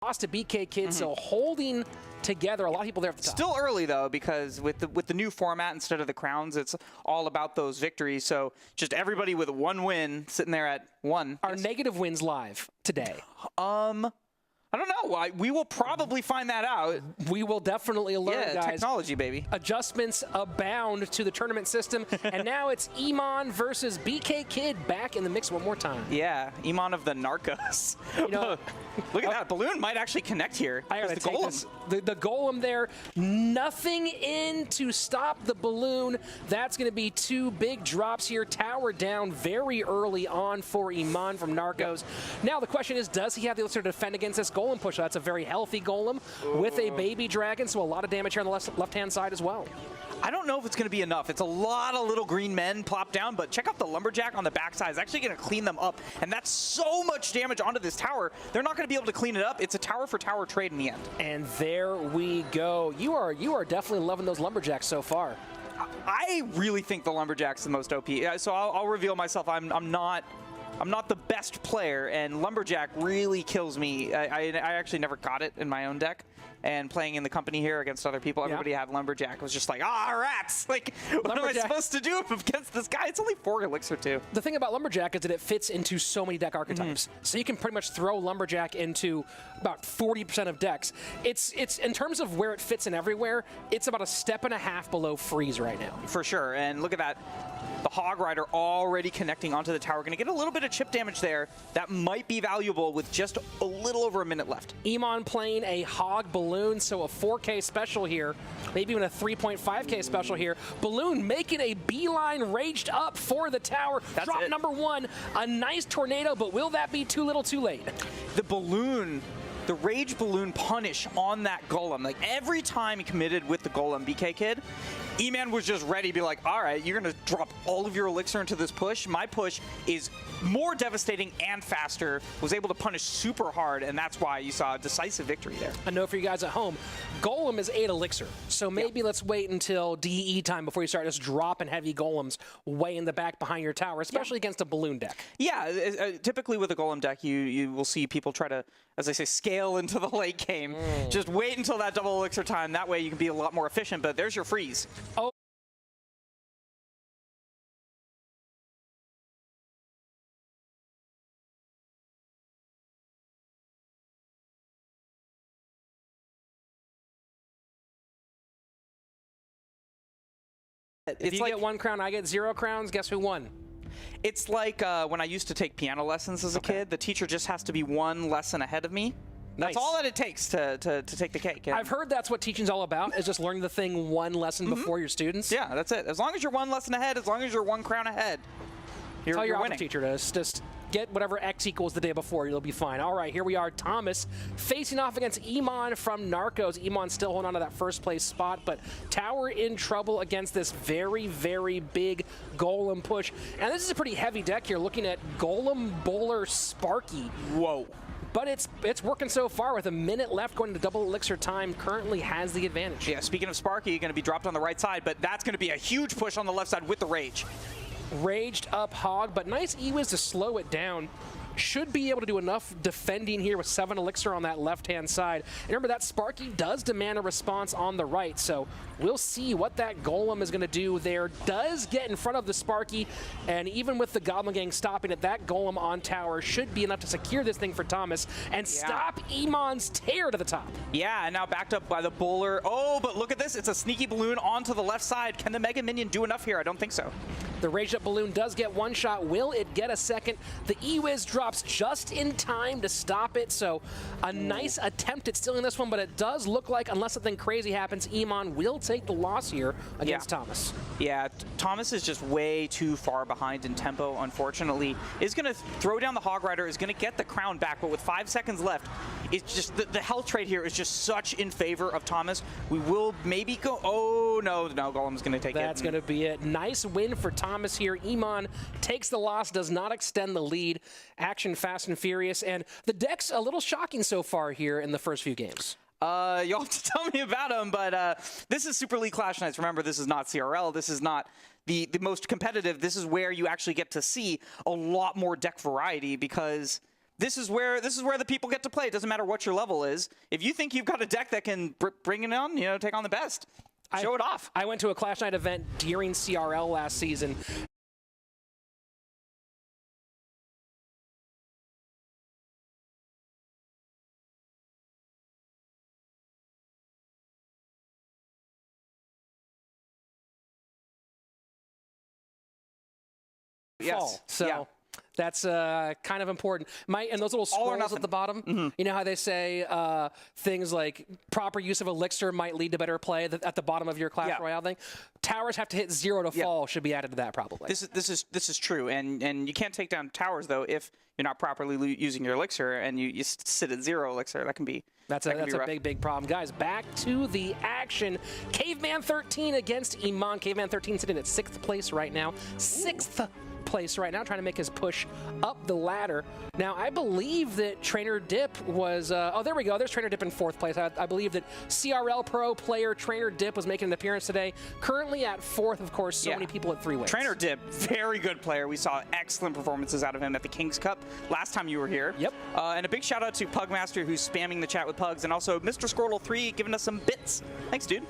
lost to BK Kid, so holding together. A lot of people there at the top. Still early, though, because with the new format, instead of the crowns, it's all about those victories. So just everybody with one win sitting there at 1. Are negative wins live today? I don't know. We will probably find that out. We will definitely learn, guys. Technology, baby. Adjustments abound to the tournament system, and now it's Eman versus BK Kid back in the mix one more time. Yeah, Eman of the Narcos. You know, look at that. Balloon might actually connect here. I gotta take this. The golem there, nothing in to stop the balloon. That's going to be 2 big drops here. Tower down very early on for Eman from Narcos. Now the question is, does he have the ability to defend against this golem push? That's a very healthy golem with a baby dragon, so a lot of damage here on the left-hand side as well. I don't know if it's going to be enough. It's a lot of little green men plop down, but check out the Lumberjack on the backside. It's actually going to clean them up, and that's so much damage onto this tower. They're not going to be able to clean it up. It's a tower-for-tower trade in the end. And there we go. You are definitely loving those Lumberjacks so far. I really think the Lumberjack's the most OP. So I'll reveal myself. I'm not the best player, and Lumberjack really kills me. I actually never got it in my own deck. And playing in the company here against other people, everybody had Lumberjack. It was just like, rats! Like, what am I supposed to do against this guy? It's only 4 elixir too. The thing about Lumberjack is that it fits into so many deck archetypes. So you can pretty much throw Lumberjack into about 40% of decks. It's in terms of where it fits in everywhere, it's about a step and a half below Freeze right now. For sure, and look at that. The Hog Rider already connecting onto the tower. Going to get a little bit of chip damage there. That might be valuable with just a little over a minute left. Eman playing a Hog Balloon, so a 4K special here. Maybe even a 3.5K special here. Balloon making a beeline, raged up for the tower. That's Drop it. number 1. A nice tornado, but will that be too little too late? The balloon, the Rage Balloon punish on that Golem. Like every time he committed with the Golem, BK Kid, Eman was just ready to be like, all right, you're going to drop all of your elixir into this push. My push is more devastating and faster, was able to punish super hard, and that's why you saw a decisive victory there. I know for you guys at home, Golem is 8 elixir, so maybe let's wait until DE time before you start just dropping heavy Golems way in the back behind your tower, especially against a Balloon deck. Yeah, typically with a Golem deck, you will see people try to, as I say, scale into the late game. Just wait until that double elixir time. That way you can be a lot more efficient, but there's your freeze. Oh. If you get 1 crown, I get 0 crowns, guess who won? It's like when I used to take piano lessons as a kid. The teacher just has to be 1 lesson ahead of me. That's all that it takes to take the cake. I've heard that's what teaching's all about, is just learning the thing 1 lesson before your students. Yeah, that's it. As long as you're 1 lesson ahead, as long as you're 1 crown ahead, you're Tell your winning. teacher to just get whatever X equals the day before, you'll be fine. All right, here we are. Thomas facing off against Eman from Narcos. Eman still holding on to that first place spot, but Tower in trouble against this very, very big Golem push. And this is a pretty heavy deck here, looking at Golem, Bowler, Sparky. Whoa. But it's working so far with a minute left going to double elixir time. Currently has the advantage. Yeah, speaking of Sparky, going to be dropped on the right side, but that's going to be a huge push on the left side with the Rage. Raged up Hog, but nice E-Wiz to slow it down. Should be able to do enough defending here with 7 elixir on that left-hand side. And remember, that Sparky does demand a response on the right, so we'll see what that Golem is going to do there. Does get in front of the Sparky, and even with the Goblin Gang stopping it, that Golem on tower should be enough to secure this thing for Thomas and stop Eman's tear to the top. Yeah, and now backed up by the Bowler. Oh, but look at this. It's a sneaky balloon onto the left side. Can the Mega Minion do enough here? I don't think so. The Raged Up Balloon does get 1 shot. Will it get a second? The E-Wiz drops just in time to stop it, so a nice attempt at stealing this one, but it does look like, unless something crazy happens, Eman will take the loss here against Thomas. Yeah, Thomas is just way too far behind in tempo, unfortunately. Is going to throw down the Hog Rider, is going to get the crown back, but with 5 seconds left, it's just the health trade here is just such in favor of Thomas. We will maybe go, oh no, Golem's going to take it. That's going to be it. Nice win for Thomas here. Eman takes the loss, does not extend the lead. Action fast and furious, and the deck's a little shocking so far here in the first few games. You'll have to tell me about them, but this is Super League Clash Nights. Remember, this is not CRL. This is not the most competitive. This is where you actually get to see a lot more deck variety, because this is where the people get to play. It doesn't matter what your level is. If you think you've got a deck that can bring it on, take on the best, show it off. I went to a Clash Night event during CRL last season. Yes. So that's kind of important. And those little scrolls at the bottom, you know how they say things like proper use of elixir might lead to better play at the bottom of your Clash Royale thing? Towers have to hit 0 to fall should be added to that probably. This is true, and you can't take down towers though if you're not properly using your elixir and you sit at 0 elixir. That can be That's a big problem. Guys, back to the action. Caveman 13 against Eman. Caveman 13 sitting at 6th place right now. 6th place right now, trying to make his push up the ladder. Now, I believe that Trainer Dip was, oh, there we go. There's Trainer Dip in 4th place. I believe that CRL Pro player Trainer Dip was making an appearance today. Currently at 4th, of course, so many people at 3 wins. Trainer Dip, very good player. We saw excellent performances out of him at the King's Cup last time you were here. Yep. And a big shout out to Pugmaster, who's spamming the chat with Pugs, and also Mr. Squirtle3 giving us some bits. Thanks, dude.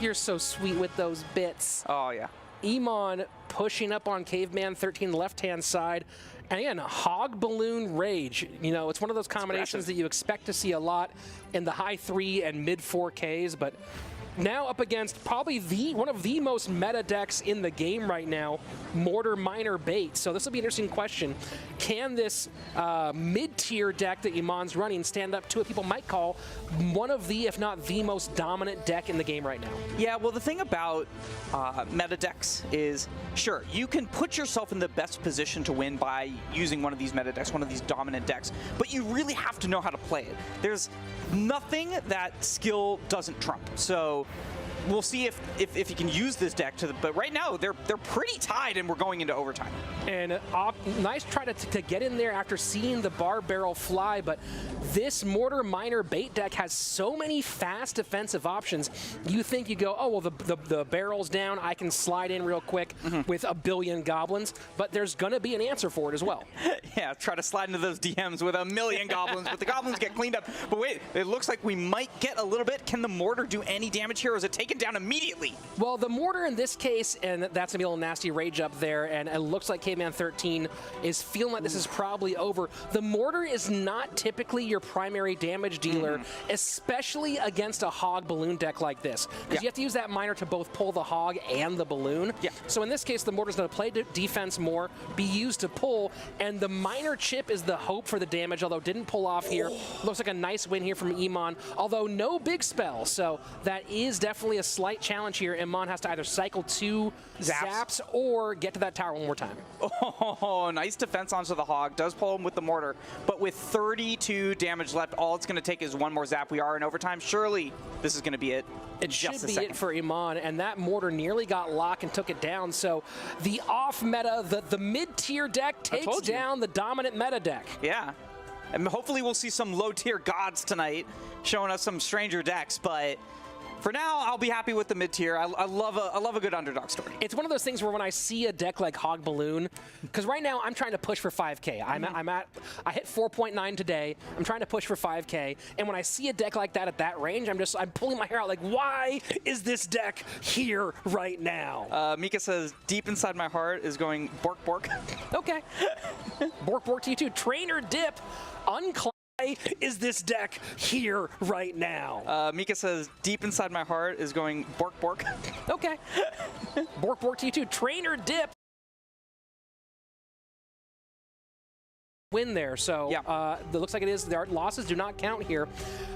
You're so sweet with those bits. Oh, yeah. Eman pushing up on Caveman 13 left-hand side. And again, Hog Balloon Rage. It's one of those combinations that you expect to see a lot in the high 3 and mid 4Ks, but now up against probably one of the most meta decks in the game right now, Mortar Miner Bait. So this will be an interesting question. Can this mid-tier deck that Eman's running stand up to what people might call one of the, if not the most dominant deck in the game right now? Yeah, well, the thing about meta decks is, sure, you can put yourself in the best position to win by using one of these meta decks, one of these dominant decks, but you really have to know how to play it. There's nothing that skill doesn't trump. So we'll see if you can use this deck but right now they're pretty tied and we're going into overtime. And nice try to get in there after seeing the bar barrel fly, but this Mortar Miner Bait deck has so many fast defensive options. You think you go, oh, well, the barrel's down, I can slide in real quick with a billion goblins, but there's going to be an answer for it as well. Yeah, try to slide into those DMs with a million goblins, but the goblins get cleaned up. But wait, it looks like we might get a little bit. Can the Mortar do any damage here, or is it taken down immediately? Well, the Mortar in this case, and that's going to be a little nasty rage up there, and it looks like Caveman 13 is feeling like this is probably over. The Mortar is not typically your primary damage dealer, especially against a Hog Balloon deck like this, because you have to use that Miner to both pull the Hog and the Balloon. So in this case, the Mortar's going to play defense more, be used to pull, and the Miner chip is the hope for the damage, although didn't pull off here. Looks like a nice win here from Eman, although no big spell, so that is definitely a slight challenge here. Eman has to either cycle 2 zaps or get to that tower one more time. Oh, nice defense onto the Hog. Does pull him with the Mortar, but with 32 damage left, all it's going to take is one more zap. We are in overtime. Surely this is going to be it. It should be it for Eman, and that Mortar nearly got locked and took it down. So the off-meta, the mid-tier deck takes down the dominant meta deck. Yeah. And hopefully we'll see some low-tier gods tonight showing us some stranger decks, but for now, I'll be happy with the mid-tier. I love a good underdog story. It's one of those things where when I see a deck like Hog Balloon, because right now I'm trying to push for 5K. I hit 4.9 today. I'm trying to push for 5K, and when I see a deck like that at that range, I'm pulling my hair out like, why is this deck here right now? Mika says, deep inside my heart is going bork bork. Okay. Bork bork to you too. Trainer Dip, unclapped. Is this deck here right now? Mika says, deep inside my heart is going bork bork. Okay. Bork bork to you too. Trainer Dip. Win there, so it looks like it is. Their losses do not count here.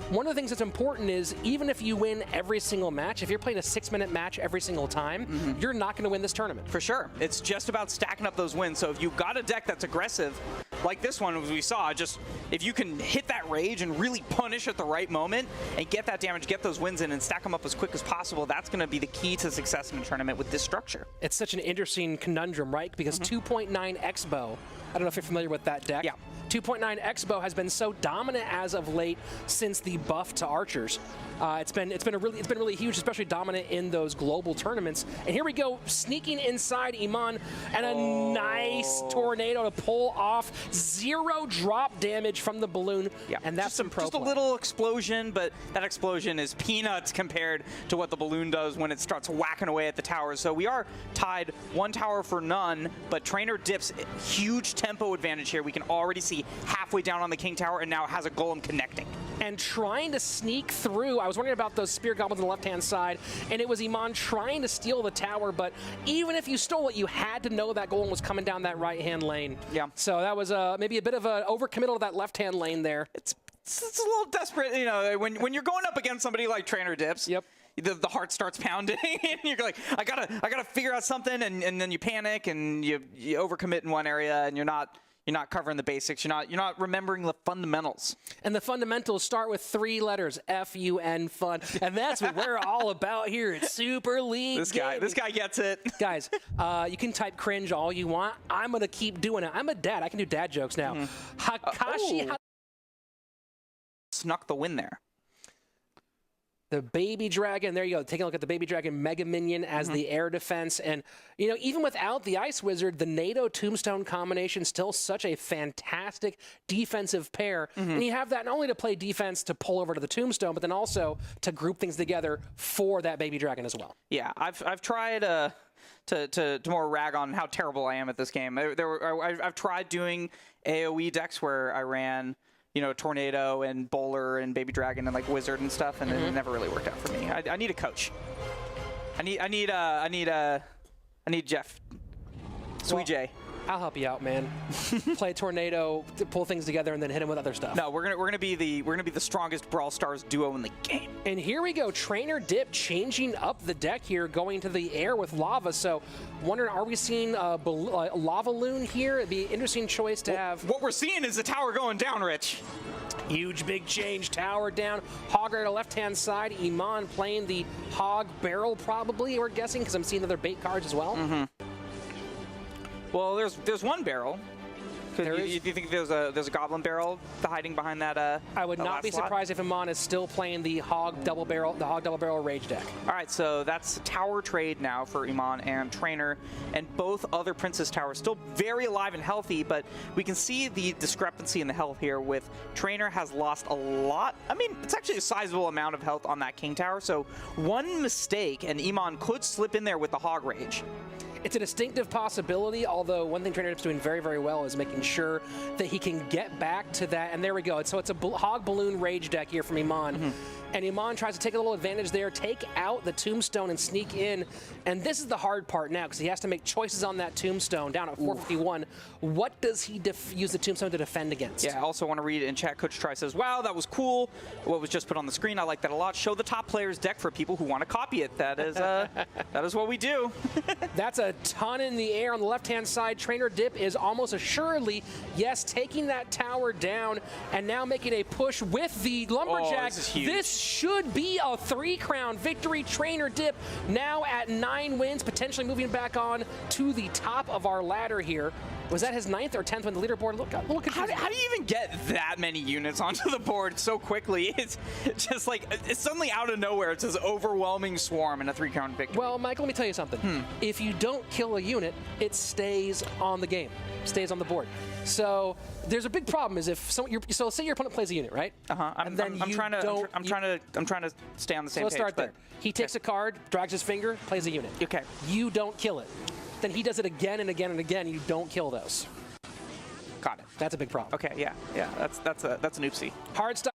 One of the things that's important is even if you win every single match, if you're playing a 6-minute match every single time, you're not going to win this tournament. For sure. It's just about stacking up those wins. So if you've got a deck that's aggressive, like this one as we saw, just if you can hit that rage and really punish at the right moment and get that damage, get those wins in and stack them up as quick as possible, that's going to be the key to success in a tournament with this structure. It's such an interesting conundrum, right? Because 2.9 Expo I don't know if you're familiar with that deck. Yeah. 2.9 Expo has been so dominant as of late since the buff to archers. It's been really huge, especially dominant in those global tournaments. And here we go, sneaking inside Eman, and a nice tornado to pull off. 0 drop damage from the balloon, and that's just a little explosion, but that explosion is peanuts compared to what the balloon does when it starts whacking away at the towers. So we are tied 1 tower for none, but Trainer dips huge tempo advantage here. We can already see halfway down on the King Tower, and now has a golem connecting. And trying to sneak through. I was wondering about those spear goblins on the left-hand side, and it was Eman trying to steal the tower, but even if you stole it, you had to know that golem was coming down that right-hand lane. Yeah. So that was maybe a bit of an overcommittal to that left-hand lane there. It's a little desperate, you know, when you're going up against somebody like Trainer Dips. Yep. The heart starts pounding, and you're like, I gotta figure out something, and then you panic and you overcommit in one area, and you're not covering the basics. You're not remembering the fundamentals. And the fundamentals start with 3 letters: F-U-N, fun. And that's what we're all about here at Super League. This guy gets it. Guys, you can type cringe all you want. I'm gonna keep doing it. I'm a dad. I can do dad jokes now. Hakashi. Snuck the win there. The baby dragon, there you go. Taking a look at the baby dragon mega minion as the air defense. And, you know, even without the ice wizard, the NATO tombstone combination still such a fantastic defensive pair. And you have that not only to play defense to pull over to the tombstone, but then also to group things together for that baby dragon as well. Yeah, I've tried to more rag on how terrible I am at this game. I've tried doing AoE decks where I ran, you know, Tornado and Bowler and Baby Dragon and like Wizard and stuff, and it never really worked out for me. I need a coach. I need Jeff. Sweet J. I'll help you out, man. Play Tornado, to pull things together, and then hit him with other stuff. No, we're gonna be the strongest Brawl Stars duo in the game. And here we go, Trainer Dip changing up the deck here, going to the air with lava. So, wondering, are we seeing a lava loon here? It'd be an interesting choice to have. What we're seeing is the tower going down, Rich. Huge big change, tower down. Hog right on the left-hand side. Eman playing the Hog Barrel, probably, we're guessing, because I'm seeing other bait cards as well. Well, there's one barrel. Do you think there's a goblin barrel hiding behind that? I would not be surprised if Eman is still playing the Hog double barrel rage deck. All right, so that's tower trade now for Eman and Trainer, and both other Princess towers still very alive and healthy, but we can see the discrepancy in the health here. With Trainer has lost a lot. I mean, it's actually a sizable amount of health on that King Tower. So one mistake, and Eman could slip in there with the Hog Rage. It's a distinctive possibility, although one thing Trainer Dip's doing very, very well is making sure that he can get back to that. And there we go. So it's a Hog Balloon Rage deck here from Eman. And Eman tries to take a little advantage there, take out the Tombstone and sneak in. And this is the hard part now, because he has to make choices on that Tombstone down at 451. What does he use the Tombstone to defend against? Yeah, I also want to read it in chat. Coach Try says, wow, that was cool. What was just put on the screen, I like that a lot. Show the top player's deck for people who want to copy it. That is what we do. That's a ton in the air on the left-hand side. Trainer Dip is almost assuredly, yes, taking that tower down and now making a push with the Lumberjack. Oh, this is huge. This should be a 3-crown victory. Trainer Dip now at 9 wins, potentially moving back on to the top of our ladder here. Was that his 9th or 10th when the leaderboard looked a little confusing? How do you even get that many units onto the board so quickly? It's just like, it's suddenly out of nowhere. It's this overwhelming swarm in a 3-crown victory. Well, Michael, let me tell you something. If you don't kill a unit, it stays on the game, stays on the board. So there's a big problem is if say your opponent plays a unit, right? I'm trying to stay on the same page. Let's start there. He takes a card, drags his finger, plays a unit. Okay. You don't kill it. Then he does it again and again and again. You don't kill those. Got it. That's a big problem. Okay. Yeah. That's an oopsie. Hard stuff.